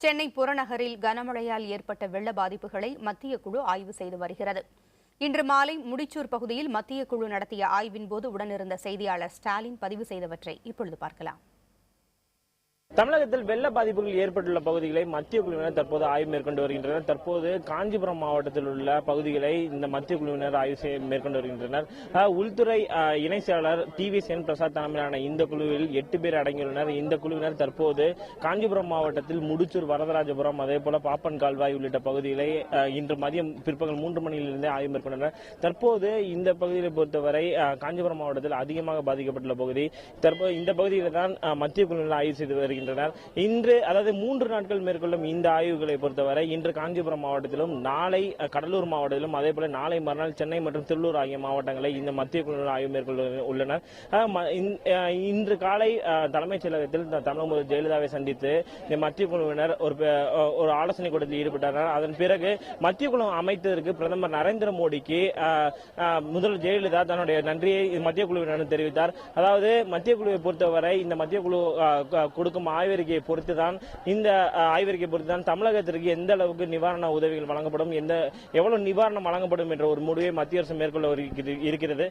சென்னை புறநகரில் கனமழையால் ஏற்பட்ட வெள்ள பாதிப்புகளை மத்திய குழு ஆய்வு செய்து வருகிறது. இன்று மாலை முடிச்சூர் பகுதியில் மத்திய குழு நடத்திய ஆய்வின் போது உடனிருந்த செய்தியாளர் ஸ்டாலின் பதிவு செய்தவற்றை இப்பொழுது பார்க்கலாம். தமிழகத்தில் வெள்ள பாதிப்புகள் ஏற்பட்டுள்ள பகுதிகளை மத்திய குழுவினர் தற்போது ஆய்வு மேற்கொண்டு வருகின்றனர். தற்போது காஞ்சிபுரம் மாவட்டத்தில் உள்ள பகுதிகளை இந்த மத்திய குழுவினர் ஆய்வு மேற்கொண்டு வருகின்றனர். உள்துறை இணை செயலாளர் TVSN பிரசாத் தலைமையிலான இந்த குழுவில் 8 பேர் அடங்கியுள்ளனர். இந்த குழுவினர் தற்போது காஞ்சிபுரம் மாவட்டத்தில் முடிச்சூர், வரதராஜபுரம், அதேபோல பாப்பன் கால்வாய் உள்ளிட்ட பகுதிகளை இன்று மதியம் பிற்பகல் 3 மணியிலிருந்தே ஆய்வு மேற்கொண்டனர். தற்போது இந்த பகுதியை பொறுத்தவரை காஞ்சிபுரம் மாவட்டத்தில் அதிகமாக பாதிக்கப்பட்டுள்ள பகுதி. தற்போது இந்த பகுதியில் தான் மத்திய குழுவினர் ஆய்வு செய்து வருகின்றனர். இன்று அதாவது 3 நாட்கள் மேற்கொள்ளும் இந்த ஆய்வுகளை பொறுத்தவரை இன்று காஞ்சிபுரம் மாவட்டத்திலும், நாளை கடலூர் மாவட்டத்திலும், அதேபோல நாளை மறுநாள் சென்னை மற்றும் திருவள்ளூர் ஆகிய மாவட்டங்களை இந்த மத்திய குழுவினர் ஆய்வு மேற்கொள்ள உள்ளனர். இன்று காலை தலைமைச் செயலகத்தில் தமிழக முதல்வர் ஜெயலலிதாவை சந்தித்து இந்த மத்திய குழுவினர் ஒரு ஆலோசனை கூட்டத்தில் ஈடுபட்டனர். அதன் பிறகு மத்திய குழு அமைத்ததற்கு பிரதமர் நரேந்திர மோடிக்கு முதல்வர் ஜெயலலிதா தன்னுடைய நன்றியை மத்திய குழுவினர் தெரிவித்தார். அதாவது மத்திய குழுவை பொறுத்தவரை இந்த மத்திய குழு கொடுக்கும் ஆய்வறிக்கையை பொறுத்துதான் தமிழகத்திற்கு எந்த அளவுக்கு நிவாரண உதவிகள் வழங்கப்படும், எவ்வளவு நிவாரணம் வழங்கப்படும் என்ற ஒரு முடிவை மத்திய அரசு மேற்கொள்ள இருக்கிறது.